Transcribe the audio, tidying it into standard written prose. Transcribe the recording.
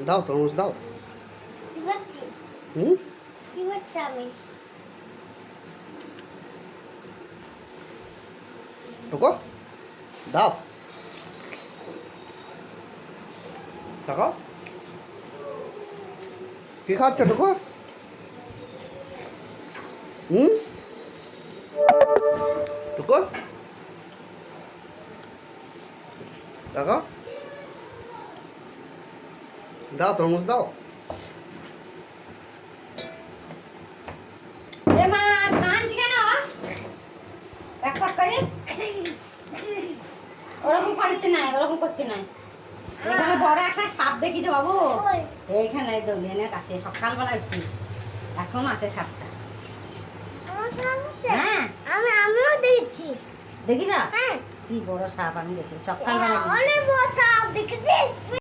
দাও তরমুজ দাও। চিবাচ্ছি। হুম চিবাচ্ছি আমি। ঢোকো দাও তাকাও কি খাচ্ছ ঢোকো। ঢোকো তাকাও দাও তরমুজ দাও। এ মা শান্তি কেন এক পাক করে ওরকম করতে নাই, ওরকম করতে নাই। এখানে বড় একটা সাপ দেখিছো বাবু? কই? এইখানে দলিয়ানের কাছে সকালবেলা একটু এখন আছে সাপটা। আমার সাপ আছে? হ্যাঁ আমিও দেখেছি। দেখিস হ্যাঁ। কি বড় সাপ আমি দেখি সকালবেলা। অনেক বড় সাপ দেখেছি।